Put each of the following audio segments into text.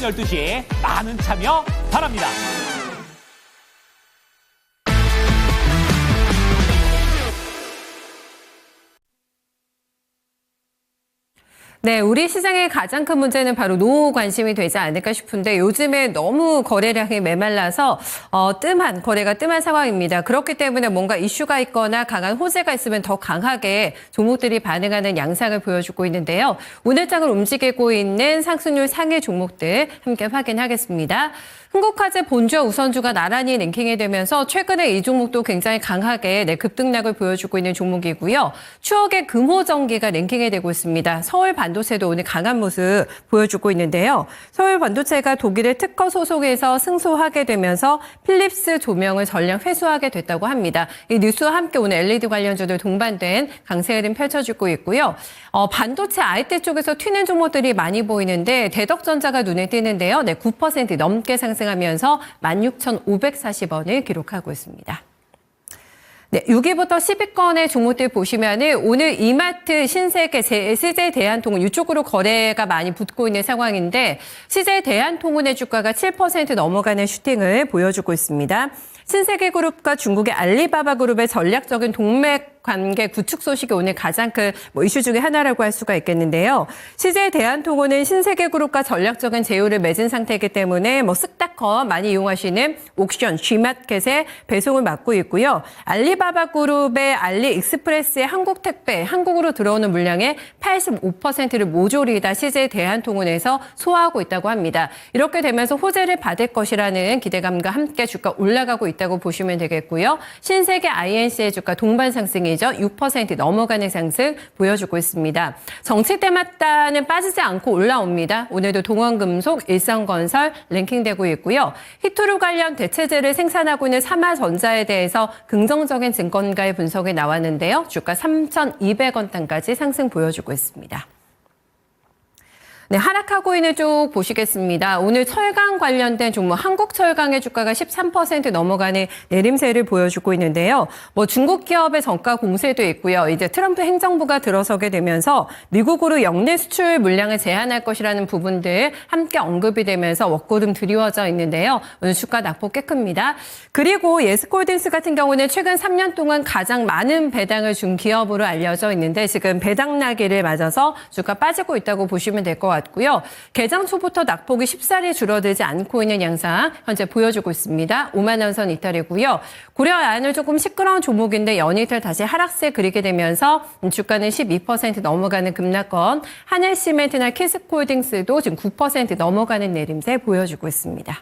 오전 12시 많은 참여 바랍니다. 네, 우리 시장의 가장 큰 문제는 바로 노후 관심이 되지 않을까 싶은데 요즘에 너무 거래량이 메말라서 거래가 뜸한 상황입니다. 그렇기 때문에 뭔가 이슈가 있거나 강한 호재가 있으면 더 강하게 종목들이 반응하는 양상을 보여주고 있는데요. 오늘 장을 움직이고 있는 상승률 상위 종목들 함께 확인하겠습니다. 흥국화재 본주와 우선주가 나란히 랭킹이 되면서 최근에 이 종목도 굉장히 강하게 급등락을 보여주고 있는 종목이고요. 추억의 금호전기가 랭킹이 되고 있습니다. 서울 반도체도 오늘 강한 모습 보여주고 있는데요. 서울 반도체가 독일의 특허 소송에서 승소하게 되면서 필립스 조명을 전량 회수하게 됐다고 합니다. 이 뉴스와 함께 오늘 LED 관련주들 동반된 강세 흐름 펼쳐지고 있고요. 반도체 IT 쪽에서 튀는 종목들이 많이 보이는데 대덕전자가 눈에 띄는데요. 9% 넘게 상승하면서 16,540원을 기록하고 있습니다. 네, 6위부터 10위권의 종목들 보시면은 오늘 이마트, 신세계, CJ 대한통운 이쪽으로 거래가 많이 붙고 있는 상황인데 CJ 대한통운의 주가가 7% 넘어가는 슈팅을 보여주고 있습니다. 신세계그룹과 중국의 알리바바그룹의 전략적인 동맥 관계 구축 소식이 오늘 가장 큰 이슈 중에 하나라고 할 수가 있겠는데요. CJ 대한통운은 신세계그룹과 전략적인 제휴를 맺은 상태이기 때문에 쓱닷컴 많이 이용하시는 옥션, G마켓의 배송을 맡고 있고요. 알리바바그룹의 알리익스프레스의 한국택배, 한국으로 들어오는 물량의 85%를 모조리 다 CJ 대한통운에서 소화하고 있다고 합니다. 이렇게 되면서 호재를 받을 것이라는 기대감과 함께 주가 올라가고 있다고 보시면 되겠고요. 신세계 INC의 주가 동반 상승이죠. 6% 넘어가는 상승 보여주고 있습니다. 정치 때마다는 빠지지 않고 올라옵니다. 오늘도 동원금속, 일성건설 랭킹되고 있고요. 히토류 관련 대체재를 생산하고 있는 삼화전자에 대해서 긍정적인 증권가의 분석이 나왔는데요. 주가 3,200원 단까지 상승 보여주고 있습니다. 네, 하락하고 있는 쪽 보시겠습니다. 오늘 철강 관련된 종목 한국철강의 주가가 13% 넘어가는 내림세를 보여주고 있는데요. 중국 기업의 정가 공세도 있고요. 이제 트럼프 행정부가 들어서게 되면서 미국으로 역내 수출 물량을 제한할 것이라는 부분들 함께 언급이 되면서 먹고름 드리워져 있는데요. 오늘 주가 낙폭 꽤 큽니다. 그리고 예스콜딩스 같은 경우는 최근 3년 동안 가장 많은 배당을 준 기업으로 알려져 있는데 지금 배당 나기를 맞아서 주가 빠지고 있다고 보시면 될 것 같아요. 고요. 개장 초부터 낙폭이 쉽사리 줄어들지 않고 있는 양상 현재 보여주고 있습니다. 5만 원 선 이탈이고요. 고려아연은 조금 시끄러운 종목인데 연이틀 다시 하락세 그리게 되면서 주가는 12% 넘어가는 급락권. 하늘시멘트나 키스콜딩스도 지금 9% 넘어가는 내림세 보여주고 있습니다.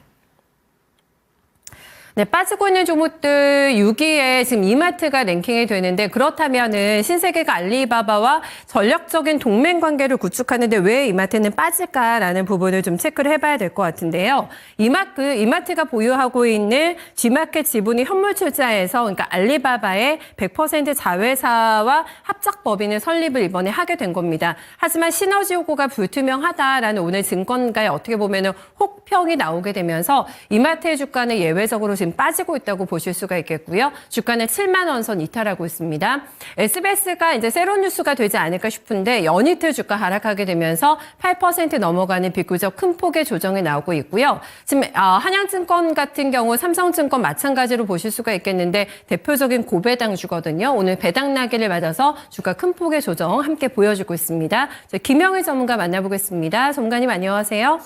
네, 빠지고 있는 종목들 6위에 지금 이마트가 랭킹이 되는데 그렇다면은 신세계가 알리바바와 전략적인 동맹 관계를 구축하는데 왜 이마트는 빠질까라는 부분을 좀 체크를 해봐야 될 것 같은데요. 이마트가 보유하고 있는 G마켓 지분이 현물투자에서 그러니까 알리바바의 100% 자회사와 합작법인을 설립을 이번에 하게 된 겁니다. 하지만 시너지 효과가 불투명하다라는 오늘 증권가에 어떻게 보면은 혹평이 나오게 되면서 이마트의 주가는 예외적으로 지금 빠지고 있다고 보실 수가 있겠고요. 주가는 7만 원 선 이탈하고 있습니다. SBS가 이제 새로운 뉴스가 되지 않을까 싶은데 연이틀 주가 하락하게 되면서 8% 넘어가는 비교적 큰 폭의 조정이 나오고 있고요. 지금 한양증권 같은 경우 삼성증권 마찬가지로 보실 수가 있겠는데 대표적인 고배당주거든요. 오늘 배당 나기를 맞아서 주가 큰 폭의 조정 함께 보여주고 있습니다. 김영희 전문가 만나보겠습니다. 전문가님 안녕하세요.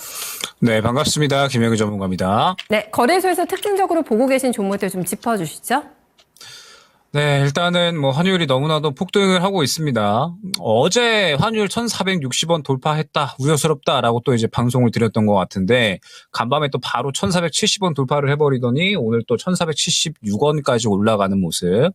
네, 반갑습니다. 김영희 전문가입니다. 네, 거래소에서 특징적으로 보고 계신 종목들 좀 짚어주시죠. 네, 일단은 환율이 너무나도 폭등을 하고 있습니다. 어제 환율 1,460원 돌파했다, 우려스럽다라고 또 이제 방송을 드렸던 것 같은데 간밤에 또 바로 1,470원 돌파를 해버리더니 오늘 또 1,476원까지 올라가는 모습.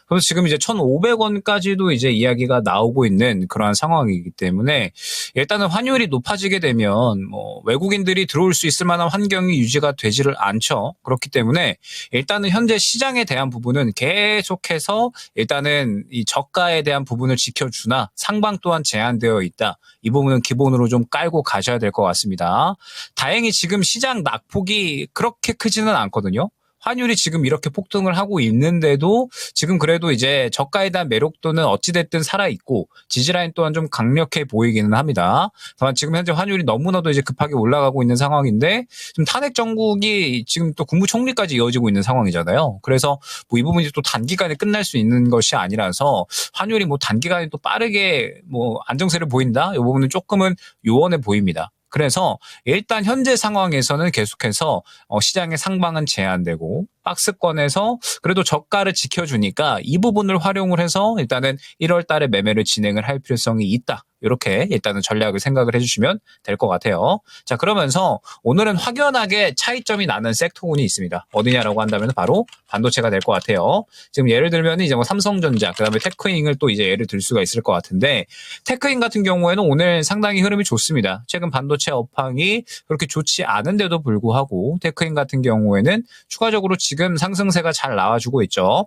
그래서 지금 이제 1,500원까지도 이제 이야기가 나오고 있는 그러한 상황이기 때문에 일단은 환율이 높아지게 되면 외국인들이 들어올 수 있을 만한 환경이 유지가 되지를 않죠. 그렇기 때문에 일단은 현재 시장에 대한 부분은 계속 해서 일단은 이 저가에 대한 부분을 지켜주나 상방 또한 제한되어 있다. 이 부분은 기본으로 좀 깔고 가셔야 될 것 같습니다. 다행히 지금 시장 낙폭이 그렇게 크지는 않거든요. 환율이 지금 이렇게 폭등을 하고 있는데도 지금 그래도 이제 저가에 대한 매력도는 어찌됐든 살아있고 지지라인 또한 좀 강력해 보이기는 합니다. 다만 지금 현재 환율이 너무나도 이제 급하게 올라가고 있는 상황인데 좀 탄핵 정국이 지금 또 국무총리까지 이어지고 있는 상황이잖아요. 그래서 뭐 이 부분이 또 단기간에 끝날 수 있는 것이 아니라서 환율이 뭐 단기간에 또 빠르게 뭐 안정세를 보인다? 이 부분은 조금은 요원해 보입니다. 그래서 일단 현재 상황에서는 계속해서 시장의 상방은 제한되고 박스권에서 그래도 저가를 지켜주니까 이 부분을 활용을 해서 일단은 1월 달에 매매를 진행을 할 필요성이 있다. 이렇게 일단은 전략을 생각을 해주시면 될 것 같아요. 자, 그러면서 오늘은 확연하게 차이점이 나는 섹터군이 있습니다. 어디냐라고 한다면 바로 반도체가 될 것 같아요. 지금 예를 들면 이제 뭐 삼성전자, 그다음에 테크잉을 또 이제 예를 들 수가 있을 것 같은데 테크잉 같은 경우에는 오늘 상당히 흐름이 좋습니다. 최근 반도체 업황이 그렇게 좋지 않은데도 불구하고 테크잉 같은 경우에는 추가적으로 지금 상승세가 잘 나와주고 있죠.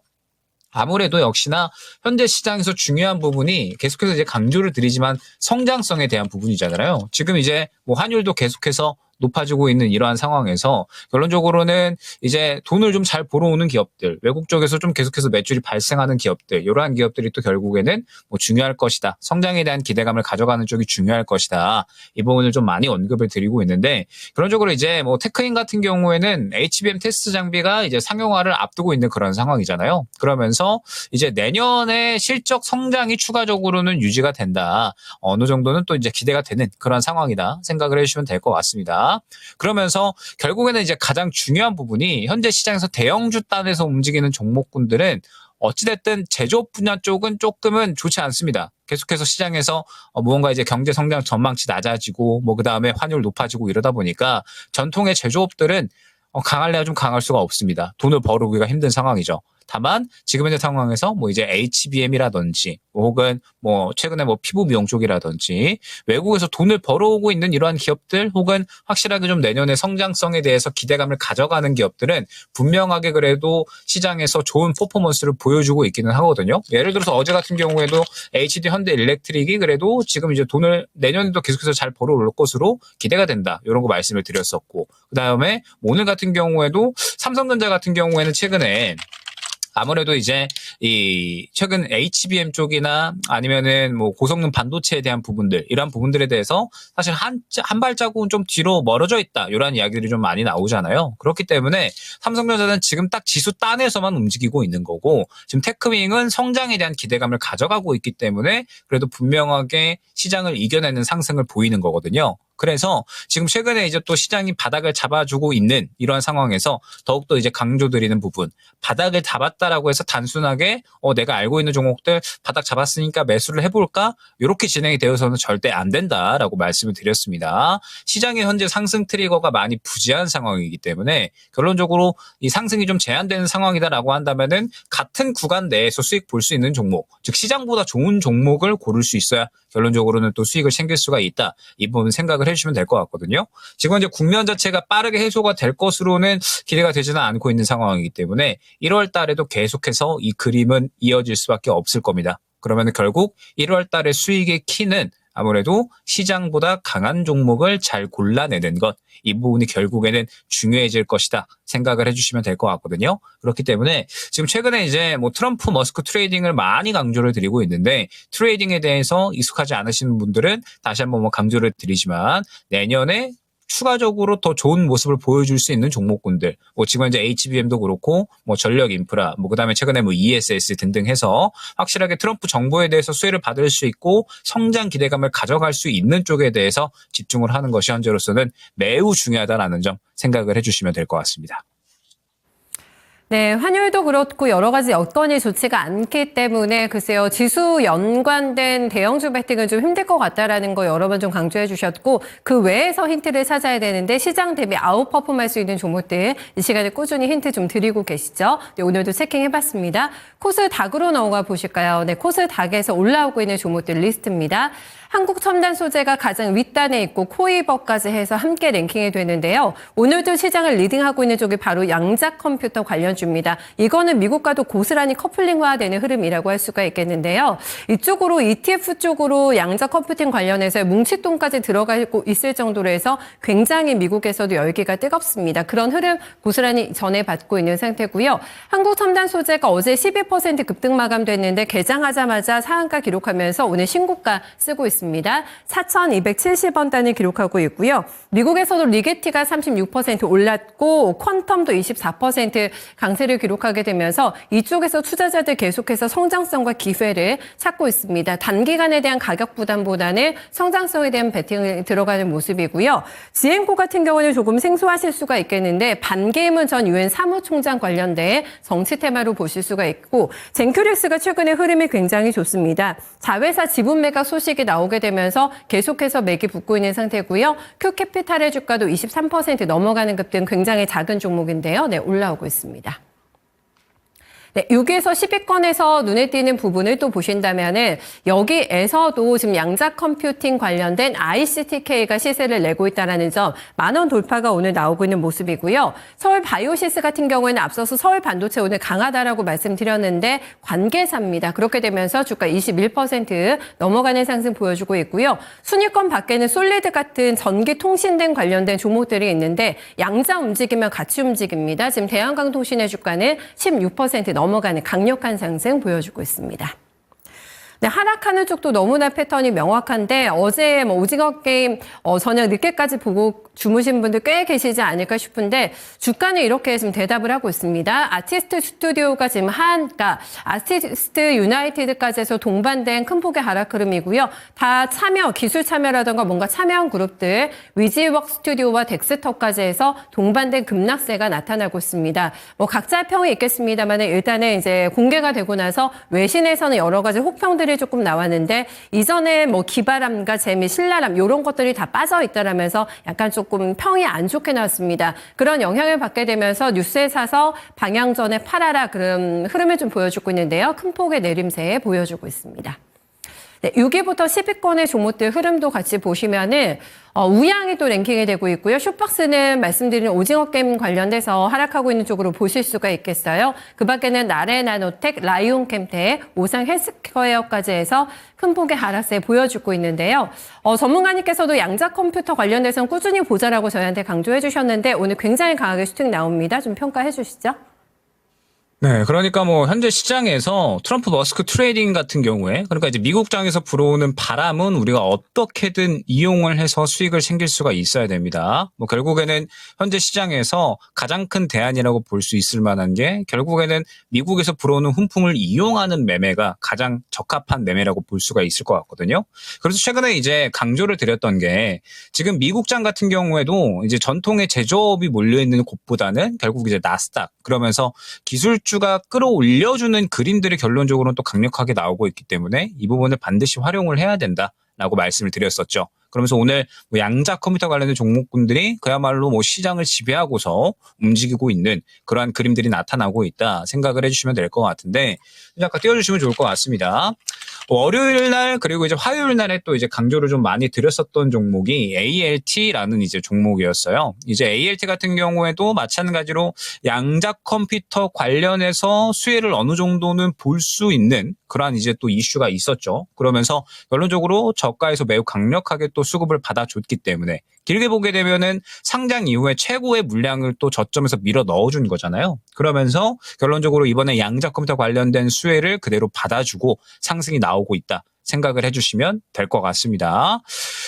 아무래도 역시나 현재 시장에서 중요한 부분이 계속해서 이제 강조를 드리지만 성장성에 대한 부분이잖아요. 지금 이제 뭐 환율도 계속해서 높아지고 있는 이러한 상황에서 결론적으로는 이제 돈을 좀 잘 벌어오는 기업들, 외국 쪽에서 좀 계속해서 매출이 발생하는 기업들, 이러한 기업들이 또 결국에는 뭐 중요할 것이다. 성장에 대한 기대감을 가져가는 쪽이 중요할 것이다. 이 부분을 좀 많이 언급을 드리고 있는데 결론적으로 이제 뭐 테크인 같은 경우에는 HBM 테스트 장비가 이제 상용화를 앞두고 있는 그런 상황이잖아요. 그러면서 이제 내년에 실적 성장이 추가적으로는 유지가 된다. 어느 정도는 또 이제 기대가 되는 그런 상황이다. 생각을 해주시면 될 것 같습니다. 그러면서 결국에는 이제 가장 중요한 부분이 현재 시장에서 대형주 단에서 움직이는 종목군들은 어찌됐든 제조업 분야 쪽은 조금은 좋지 않습니다. 계속해서 시장에서 무언가 이제 경제 성장 전망치 낮아지고 뭐 그다음에 환율 높아지고 이러다 보니까 전통의 제조업들은 강할래야 좀 강할 수가 없습니다. 돈을 벌어오기가 힘든 상황이죠. 다만 지금 현재 상황에서 뭐 이제 HBM이라든지 혹은 뭐 최근에 뭐 피부 미용 쪽이라든지 외국에서 돈을 벌어오고 있는 이러한 기업들 혹은 확실하게 좀 내년의 성장성에 대해서 기대감을 가져가는 기업들은 분명하게 그래도 시장에서 좋은 퍼포먼스를 보여주고 있기는 하거든요. 예를 들어서 어제 같은 경우에도 HD 현대 일렉트릭이 그래도 지금 이제 돈을 내년에도 계속해서 잘 벌어올 것으로 기대가 된다. 이런 거 말씀을 드렸었고 그다음에 오늘 같은 경우에도 삼성전자 같은 경우에는 최근에 아무래도 이제 이 최근 HBM 쪽이나 아니면은 뭐 고성능 반도체에 대한 부분들 이러한 부분들에 대해서 사실 한 발자국은 좀 뒤로 멀어져 있다 이런 이야기들이 좀 많이 나오잖아요. 그렇기 때문에 삼성전자는 지금 딱 지수 단에서만 움직이고 있는 거고 지금 테크윙은 성장에 대한 기대감을 가져가고 있기 때문에 그래도 분명하게 시장을 이겨내는 상승을 보이는 거거든요. 그래서 지금 최근에 이제 또 시장이 바닥을 잡아주고 있는 이러한 상황에서 더욱더 이제 강조드리는 부분. 바닥을 잡았다라고 해서 단순하게 내가 알고 있는 종목들 바닥 잡았으니까 매수를 해볼까? 이렇게 진행이 되어서는 절대 안 된다라고 말씀을 드렸습니다. 시장의 현재 상승 트리거가 많이 부재한 상황이기 때문에 결론적으로 이 상승이 좀 제한되는 상황이다라고 한다면은 같은 구간 내에서 수익 볼 수 있는 종목, 즉 시장보다 좋은 종목을 고를 수 있어야 결론적으로는 또 수익을 챙길 수가 있다. 이 부분 생각을 해주시면 될 것 같거든요. 지금 이제 국면 자체가 빠르게 해소가 될 것으로는 기대가 되지는 않고 있는 상황이기 때문에 1월 달에도 계속해서 이 그림은 이어질 수밖에 없을 겁니다. 그러면 결국 1월 달의 수익의 키는 아무래도 시장보다 강한 종목을 잘 골라내는 것, 이 부분이 결국에는 중요해질 것이다 생각을 해주시면 될 것 같거든요. 그렇기 때문에 지금 최근에 이제 뭐 트럼프 머스크 트레이딩을 많이 강조를 드리고 있는데 트레이딩에 대해서 익숙하지 않으시는 분들은 다시 한번 뭐 강조를 드리지만 내년에 추가적으로 더 좋은 모습을 보여줄 수 있는 종목군들, 뭐 지금 현재 HBM도 그렇고, 뭐 전력 인프라, 뭐 그다음에 최근에 뭐 ESS 등등 해서 확실하게 트럼프 정부에 대해서 수혜를 받을 수 있고 성장 기대감을 가져갈 수 있는 쪽에 대해서 집중을 하는 것이 현재로서는 매우 중요하다라는 점 생각을 해주시면 될 것 같습니다. 네, 환율도 그렇고 여러 가지 여건이 좋지가 않기 때문에 글쎄요, 지수 연관된 대형주 베팅은 좀 힘들 것 같다라는 거 여러 번 좀 강조해 주셨고 그 외에서 힌트를 찾아야 되는데 시장 대비 아웃 퍼폼할 수 있는 종목들 이 시간에 꾸준히 힌트 좀 드리고 계시죠. 네, 오늘도 체킹해봤습니다. 코스닥으로 넘어가 보실까요? 네, 코스닥에서 올라오고 있는 종목들 리스트입니다. 한국 첨단 소재가 가장 윗단에 있고 코이버까지 해서 함께 랭킹이 되는데요. 오늘도 시장을 리딩하고 있는 쪽이 바로 양자 컴퓨터 관련주입니다. 이거는 미국과도 고스란히 커플링화되는 흐름이라고 할 수가 있겠는데요. 이쪽으로 ETF 쪽으로 양자 컴퓨팅 관련해서 뭉칫돈까지 들어가고 있을 정도로 해서 굉장히 미국에서도 열기가 뜨겁습니다. 그런 흐름 고스란히 전해받고 있는 상태고요. 한국 첨단 소재가 어제 12% 급등 마감됐는데 개장하자마자 상한가 기록하면서 오늘 신고가 쓰고 있습니다. 4,270원 단을 기록하고 있고요. 미국에서도 리게티가 36% 올랐고 퀀텀도 24% 강세를 기록하게 되면서 이쪽에서 투자자들 계속해서 성장성과 기회를 찾고 있습니다. 단기간에 대한 가격 부담보다는 성장성에 대한 베팅을 들어가는 모습이고요. 지앤코 같은 경우는 조금 생소하실 수가 있겠는데 반기문 전 유엔 사무총장 관련된 정치 테마로 보실 수가 있고 젠큐릭스가 최근에 흐름이 굉장히 좋습니다. 자회사 지분 매각 소식이 나오게 되면서 계속해서 맥이 붙고 있는 상태고요. 큐캐피탈의 주가도 23% 넘어가는 급등 굉장히 작은 종목인데요. 네, 올라오고 있습니다. 네, 여기에서 10위권에서 눈에 띄는 부분을 또 보신다면은 여기에서도 지금 양자 컴퓨팅 관련된 ICTK가 시세를 내고 있다는 점 10,000원 돌파가 오늘 나오고 있는 모습이고요. 서울 바이오시스 같은 경우에는 앞서서 서울 반도체 오늘 강하다라고 말씀드렸는데 관계사입니다. 그렇게 되면서 주가 21% 넘어가는 상승 보여주고 있고요. 순위권 밖에는 솔리드 같은 전기 통신등 관련된 종목들이 있는데 양자 움직이면 같이 움직입니다. 지금 대한강통신의 주가는 16% 넘어가는 강력한 상승 보여주고 있습니다. 네, 하락하는 쪽도 너무나 패턴이 명확한데 어제 오징어 게임 저녁 늦게까지 보고 주무신 분들 꽤 계시지 않을까 싶은데 주가는 이렇게 지금 대답을 하고 있습니다. 아티스트 스튜디오가 지금 한가, 아티스트 유나이티드까지 해서 동반된 큰 폭의 하락 흐름이고요. 다 참여, 기술 참여라던가 뭔가 참여한 그룹들, 위지웍 스튜디오와 덱스터까지 해서 동반된 급락세가 나타나고 있습니다. 각자의 평이 있겠습니다만 일단은 이제 공개가 되고 나서 외신에서는 여러 가지 혹평들이 조금 나왔는데 이전에 기발함과 재미, 신랄함 이런 것들이 다 빠져 있다라면서 약간 조금 평이 안 좋게 나왔습니다. 그런 영향을 받게 되면서 뉴스에 사서 방향전에 팔아라 그런 흐름을 좀 보여주고 있는데요. 큰 폭의 내림세 보여주고 있습니다. 네, 6위부터 10위권의 종목들 흐름도 같이 보시면은 우양이 또 랭킹이 되고 있고요. 슈박스는 말씀드린 오징어 게임 관련돼서 하락하고 있는 쪽으로 보실 수가 있겠어요. 그 밖에는 나레나노텍, 라이온캠텍, 오상 헬스케어까지 해서 큰 폭의 하락세 보여주고 있는데요. 전문가님께서도 양자 컴퓨터 관련돼서는 꾸준히 보자라고 저희한테 강조해 주셨는데 오늘 굉장히 강하게 슈팅 나옵니다. 좀 평가해 주시죠. 네, 그러니까 현재 시장에서 트럼프 머스크 트레이딩 같은 경우에 그러니까 이제 미국장에서 불어오는 바람은 우리가 어떻게든 이용을 해서 수익을 챙길 수가 있어야 됩니다. 결국에는 현재 시장에서 가장 큰 대안이라고 볼 수 있을 만한 게 결국에는 미국에서 불어오는 훈풍을 이용하는 매매가 가장 적합한 매매라고 볼 수가 있을 것 같거든요. 그래서 최근에 이제 강조를 드렸던 게 지금 미국장 같은 경우에도 이제 전통의 제조업이 몰려있는 곳보다는 결국 이제 나스닥 그러면서 기술주가 끌어올려주는 그림들이 결론적으로는 또 강력하게 나오고 있기 때문에 이 부분을 반드시 활용을 해야 된다라고 말씀을 드렸었죠. 그러면서 오늘 양자 컴퓨터 관련된 종목군들이 그야말로 시장을 지배하고서 움직이고 있는 그러한 그림들이 나타나고 있다 생각을 해주시면 될 것 같은데 잠깐 띄워주시면 좋을 것 같습니다. 월요일 날 그리고 이제 화요일 날에 또 이제 강조를 좀 많이 드렸었던 종목이 ALT라는 이제 종목이었어요. 이제 ALT 같은 경우에도 마찬가지로 양자 컴퓨터 관련해서 수혜를 어느 정도는 볼 수 있는 그러한 이제 또 이슈가 있었죠. 그러면서 결론적으로 저가에서 매우 강력하게 또 수급을 받아줬기 때문에 길게 보게 되면은 상장 이후에 최고의 물량을 또 저점에서 밀어 넣어준 거잖아요. 그러면서 결론적으로 이번에 양자 컴퓨터 관련된 수혜를 그대로 받아주고 상승이 나오고 있다 생각을 해주시면 될 것 같습니다.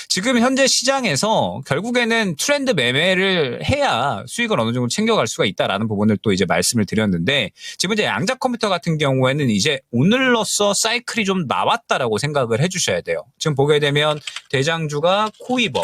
지금 현재 시장에서 결국에는 트렌드 매매를 해야 수익을 어느 정도 챙겨갈 수가 있다라는 부분을 또 이제 말씀을 드렸는데 지금 이제 양자 컴퓨터 같은 경우에는 이제 오늘로써 사이클이 좀 나왔다라고 생각을 해주셔야 돼요. 지금 보게 되면 대장주가 코이버,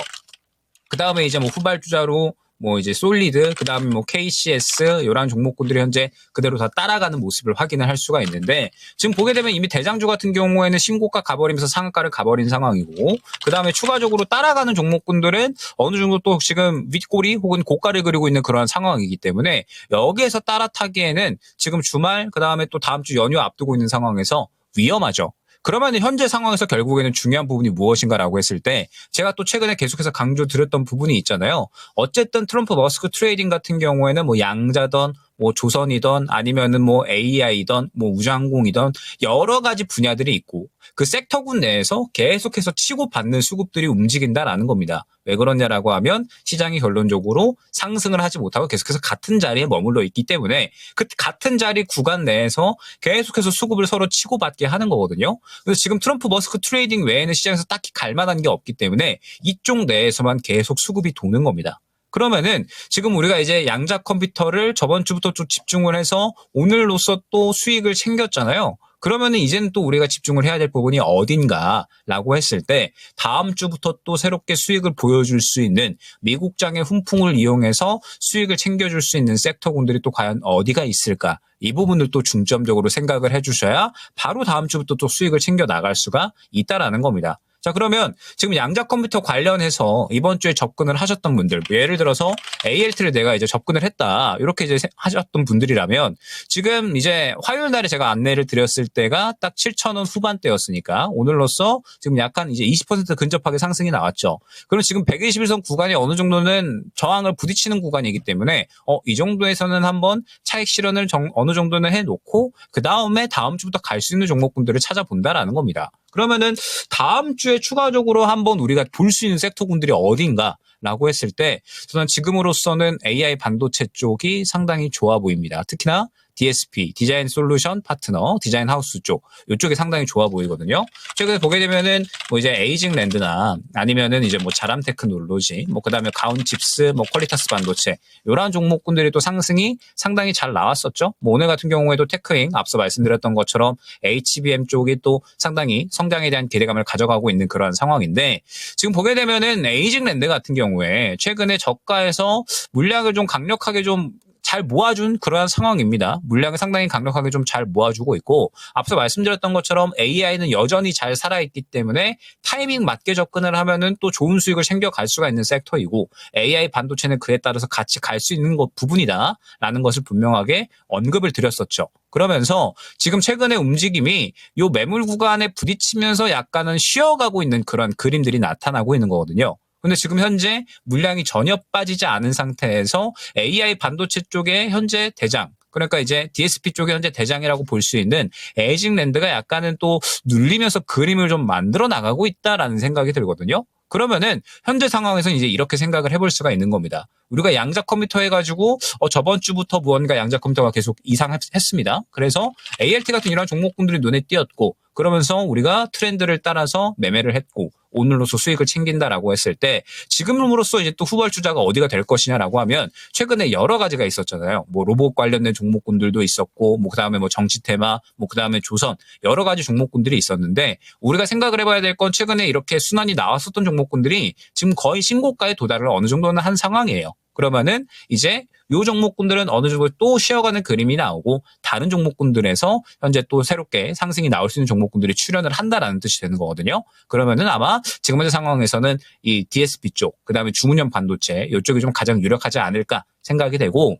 그 다음에 이제 후발주자로 이제 솔리드, 그 다음에 KCS, 이런 종목군들이 현재 그대로 다 따라가는 모습을 확인을 할 수가 있는데, 지금 보게 되면 이미 대장주 같은 경우에는 신고가 가버리면서 상한가를 가버린 상황이고, 그 다음에 추가적으로 따라가는 종목군들은 어느 정도 또 지금 윗꼬리 혹은 고가를 그리고 있는 그러한 상황이기 때문에, 여기에서 따라타기에는 지금 주말, 그 다음에 또 다음 주 연휴 앞두고 있는 상황에서 위험하죠. 그러면 현재 상황에서 결국에는 중요한 부분이 무엇인가라고 했을 때 제가 또 최근에 계속해서 강조드렸던 부분이 있잖아요. 어쨌든 트럼프 머스크 트레이딩 같은 경우에는 뭐 양자던 뭐 조선이던 아니면은 뭐 AI든 뭐 우주항공이든 여러 가지 분야들이 있고 그 섹터군 내에서 계속해서 치고받는 수급들이 움직인다라는 겁니다. 왜 그러냐라고 하면 시장이 결론적으로 상승을 하지 못하고 계속해서 같은 자리에 머물러 있기 때문에 그 같은 자리 구간 내에서 계속해서 수급을 서로 치고받게 하는 거거든요. 그래서 지금 트럼프 머스크 트레이딩 외에는 시장에서 딱히 갈 만한 게 없기 때문에 이쪽 내에서만 계속 수급이 도는 겁니다. 그러면은 지금 우리가 이제 양자 컴퓨터를 저번 주부터 좀 집중을 해서 오늘로써 또 수익을 챙겼잖아요. 그러면은 이제는 또 우리가 집중을 해야 될 부분이 어딘가라고 했을 때 다음 주부터 또 새롭게 수익을 보여줄 수 있는 미국장의 훈풍을 이용해서 수익을 챙겨줄 수 있는 섹터군들이 또 과연 어디가 있을까? 이 부분을 또 중점적으로 생각을 해주셔야 바로 다음 주부터 또 수익을 챙겨 나갈 수가 있다라는 겁니다. 자, 그러면 지금 양자 컴퓨터 관련해서 이번 주에 접근을 하셨던 분들, 예를 들어서 ALT를 내가 이제 접근을 했다, 이렇게 이제 하셨던 분들이라면 지금 이제 화요일 날에 제가 안내를 드렸을 때가 딱 7,000원 후반대였으니까 오늘로써 지금 약간 이제 20% 근접하게 상승이 나왔죠. 그럼 지금 121선 구간이 어느 정도는 저항을 부딪히는 구간이기 때문에 이 정도에서는 한번 차익 실현을 어느 정도는 해놓고 그 다음에 다음 주부터 갈 수 있는 종목군들을 찾아본다라는 겁니다. 그러면은 다음 주에 추가적으로 한번 우리가 볼 수 있는 섹터군들이 어딘가라고 했을 때 저는 지금으로서는 AI 반도체 쪽이 상당히 좋아 보입니다. 특히나 DSP, 디자인 솔루션 파트너, 디자인 하우스 쪽, 이쪽이 상당히 좋아 보이거든요. 최근에 보게 되면은 뭐 이제 에이징 랜드나 아니면은 이제 뭐 자람 테크놀로지, 뭐 그다음에 가온칩스, 뭐 퀄리타스 반도체, 이러한 종목군들이 또 상승이 상당히 잘 나왔었죠. 뭐 오늘 같은 경우에도 테크잉, 앞서 말씀드렸던 것처럼 HBM 쪽이 또 상당히 성장에 대한 기대감을 가져가고 있는 그러한 상황인데 지금 보게 되면은 에이징 랜드 같은 경우에 최근에 저가에서 물량을 좀 강력하게 좀 잘 모아준 그러한 상황입니다. 물량을 상당히 강력하게 좀 잘 모아주고 있고 앞서 말씀드렸던 것처럼 AI는 여전히 잘 살아있기 때문에 타이밍 맞게 접근을 하면은 또 좋은 수익을 챙겨갈 수가 있는 섹터이고 AI 반도체는 그에 따라서 같이 갈 수 있는 부분이다라는 것을 분명하게 언급을 드렸었죠. 그러면서 지금 최근의 움직임이 요 매물 구간에 부딪히면서 약간은 쉬어가고 있는 그런 그림들이 나타나고 있는 거거든요. 근데 지금 현재 물량이 전혀 빠지지 않은 상태에서 AI 반도체 쪽에 현재 대장, 그러니까 이제 DSP 쪽에 현재 대장이라고 볼 수 있는 에이징 랜드가 약간은 또 눌리면서 그림을 좀 만들어 나가고 있다라는 생각이 들거든요. 그러면은 현재 상황에서 이제 이렇게 생각을 해볼 수가 있는 겁니다. 우리가 양자 컴퓨터 해가지고 저번 주부터 무언가 양자 컴퓨터가 계속 이상했습니다. 그래서 ALT 같은 이런 종목군들이 눈에 띄었고 그러면서 우리가 트렌드를 따라서 매매를 했고 오늘로서 수익을 챙긴다라고 했을 때 지금으로써 이제 또 후발주자가 어디가 될 것이냐라고 하면 최근에 여러 가지가 있었잖아요. 뭐 로봇 관련된 종목군들도 있었고 뭐 그다음에 뭐 정치 테마, 뭐 그다음에 조선 여러 가지 종목군들이 있었는데 우리가 생각을 해봐야 될 건 최근에 이렇게 순환이 나왔었던 종목군들이 지금 거의 신고가에 도달을 어느 정도는 한 상황이에요. 그러면은 이제 요 종목군들은 어느 정도 또 쉬어가는 그림이 나오고 다른 종목군들에서 현재 또 새롭게 상승이 나올 수 있는 종목군들이 출현을 한다라는 뜻이 되는 거거든요. 그러면은 아마 지금 현재 상황에서는 이 DSP 쪽, 그다음에 주문형 반도체 이쪽이 좀 가장 유력하지 않을까 생각이 되고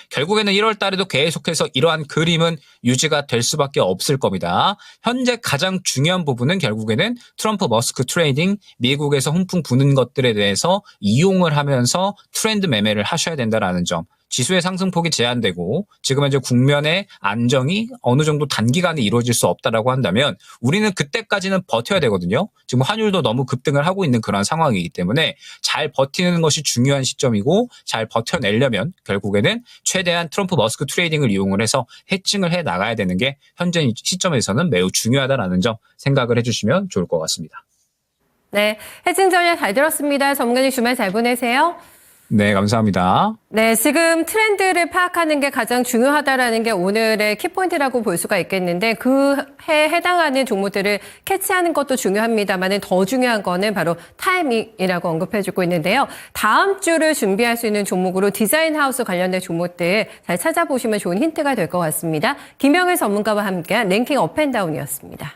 결국에는 1월 달에도 계속해서 이러한 그림은 유지가 될 수밖에 없을 겁니다. 현재 가장 중요한 부분은 결국에는 트럼프 머스크 트레이딩, 미국에서 훈풍 부는 것들에 대해서 이용을 하면서 트렌드 매매를 하셔야 된다는 점. 지수의 상승폭이 제한되고 지금 현재 국면의 안정이 어느 정도 단기간에 이루어질 수 없다라고 한다면 우리는 그때까지는 버텨야 되거든요. 지금 환율도 너무 급등을 하고 있는 그런 상황이기 때문에 잘 버티는 것이 중요한 시점이고 잘 버텨내려면 결국에는 최대한 트럼프 머스크 트레이딩을 이용을 해서 해칭을 해 나가야 되는 게 현재 시점에서는 매우 중요하다라는 점 생각을 해주시면 좋을 것 같습니다. 네, 해칭 전략 잘 들었습니다. 전문가님 주말 잘 보내세요. 네, 감사합니다. 네, 지금 트렌드를 파악하는 게 가장 중요하다라는 게 오늘의 키포인트라고 볼 수가 있겠는데 그 해에 해당하는 종목들을 캐치하는 것도 중요합니다만 더 중요한 거는 바로 타이밍이라고 언급해주고 있는데요. 다음 주를 준비할 수 있는 종목으로 디자인 하우스 관련된 종목들 잘 찾아보시면 좋은 힌트가 될 것 같습니다. 김영일 전문가와 함께한 랭킹 업앤다운이었습니다.